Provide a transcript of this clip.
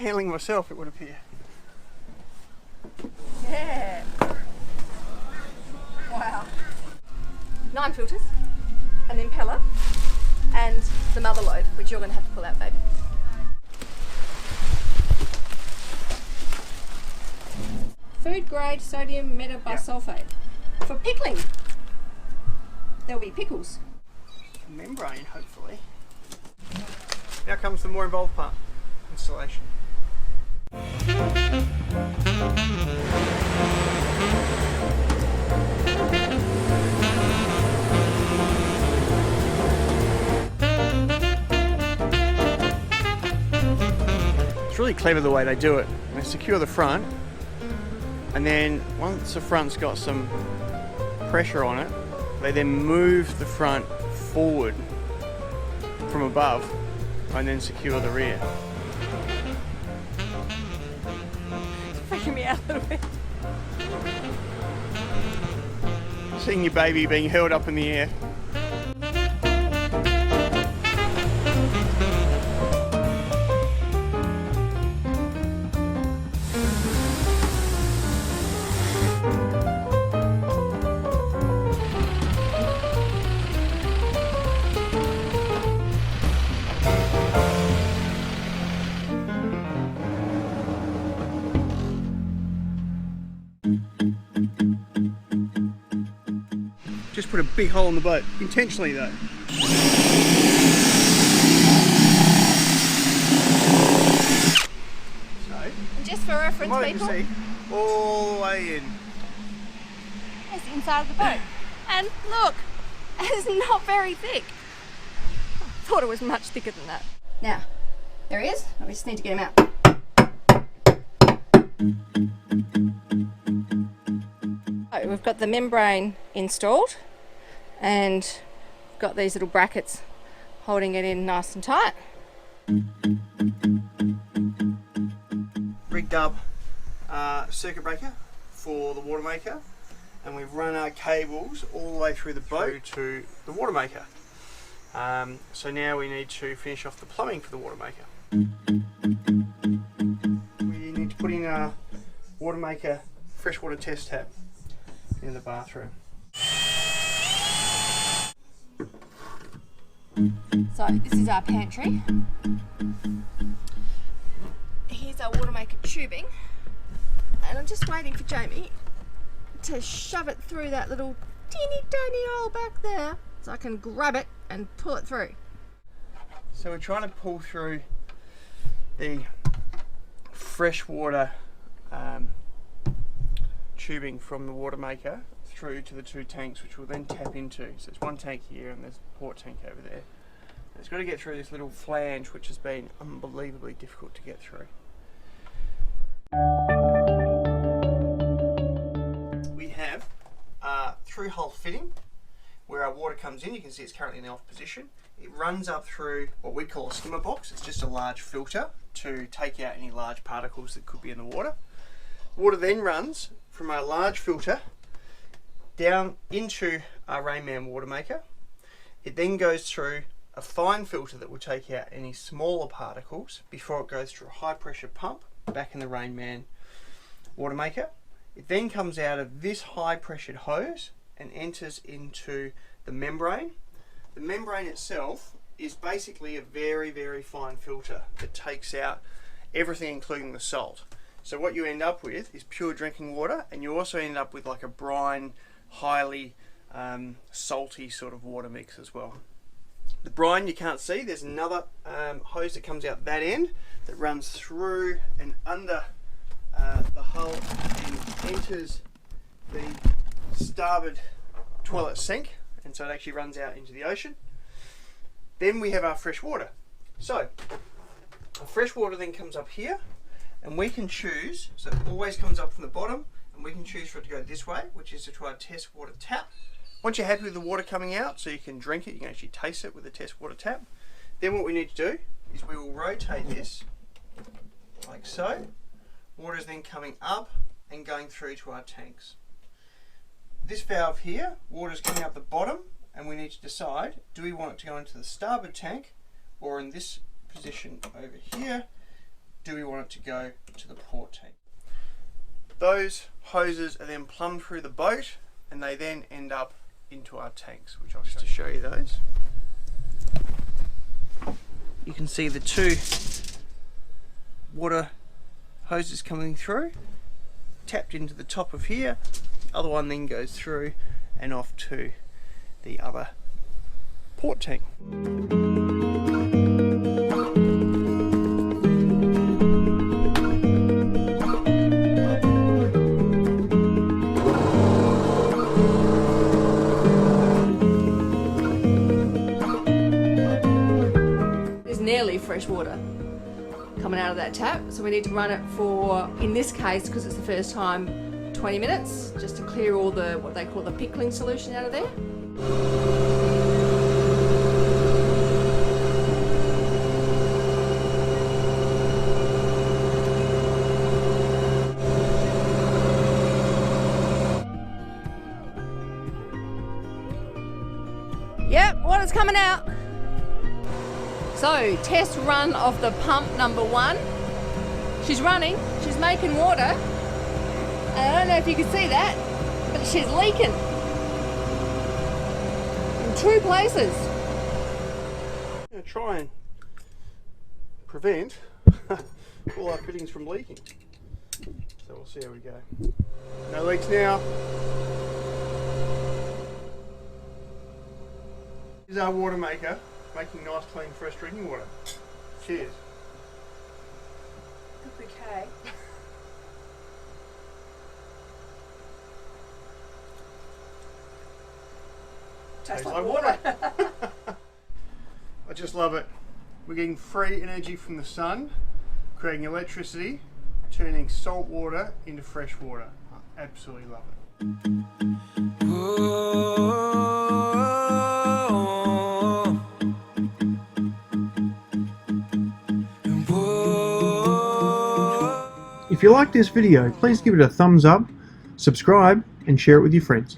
handling myself, it would appear. Yeah. Wow. 9 filters, an impeller, and the mother load, which you're going to have to pull out, baby. Food grade sodium metabisulfate. For pickling. There'll be pickles. Membrane, hopefully. Now comes the more involved part, installation. It's really clever the way they do it. They secure the front, and then once the front's got some pressure on it, they then move the front forward from above and then secure the rear. It's freaking me out a little bit. Seeing your baby being held up in the air. Just put a big hole in the boat, intentionally though. So, And just for reference, people, see, all the way in. it's inside of the boat. And look, it's not very thick. I thought it was much thicker than that. Now, there he is. I just need to get him out. So we've got the membrane installed, and got these little brackets holding it in nice and tight. Rigged up circuit breaker for the water maker, and we've run our cables all the way through the boat to the water maker. So now we need to finish off the plumbing for the water maker. We need to put in a water maker freshwater test tap in the bathroom. So this is our pantry. Here's our water maker tubing, and I'm just waiting for Jamie to shove it through that little teeny tiny hole back there so I can grab it and pull it through. So we're trying to pull through the freshwater tubing from the water maker through to the 2 tanks, which we'll then tap into. So there's one tank here and there's a port tank over there. It's got to get through this little flange, which has been unbelievably difficult to get through. We have a through-hole fitting where our water comes in. You can see it's currently in the off position. It runs up through what we call a skimmer box. It's just a large filter to take out any large particles that could be in the water. Water then runs from our large filter down into our Rainman water maker. It then goes through a fine filter that will take out any smaller particles before it goes through a high pressure pump back in the Rainman water maker. It then comes out of this high pressured hose and enters into the membrane. The membrane itself is basically a very, very fine filter that takes out everything including the salt. So what you end up with is pure drinking water, and you also end up with like a brine, highly salty sort of water mix as well. The brine you can't see. There's another hose that comes out that end that runs through and under the hull and enters the starboard toilet sink, and so it actually runs out into the ocean. Then we have our fresh water. So our fresh water then comes up here, and we can choose, so it always comes up from the bottom, and we can choose for it to go this way, which is to our test water tap. Once you're happy with the water coming out, so you can drink it, you can actually taste it with the test water tap, then what we need to do is we will rotate this like so. Water is then coming up and going through to our tanks. This valve here, water is coming out the bottom, and we need to decide, do we want it to go into the starboard tank or in this position over here do we want it to go to the port tank. Those hoses are then plumbed through the boat and they then end up into our tanks, which I'll just show you those. You can see the two water hoses coming through, tapped into the top of here. The other one then goes through and off to the other port tank. Nearly fresh water coming out of that tap, so we need to run it for, in this case because it's the first time, 20 minutes just to clear all the what they call the pickling solution out of there. Yep, water's coming out. So, test run of the pump number 1. She's running, she's making water. And I don't know if you can see that, but she's leaking. In 2 places. I'm going to try and prevent all our fittings from leaking. So we'll see how we go. No leaks now. This is our water maker. Making nice, clean, fresh drinking water. Cheers. Okay. Tastes like water. I just love it. We're getting free energy from the sun, creating electricity, turning salt water into fresh water. I absolutely love it. If you like this video, please give it a thumbs up, subscribe and share it with your friends.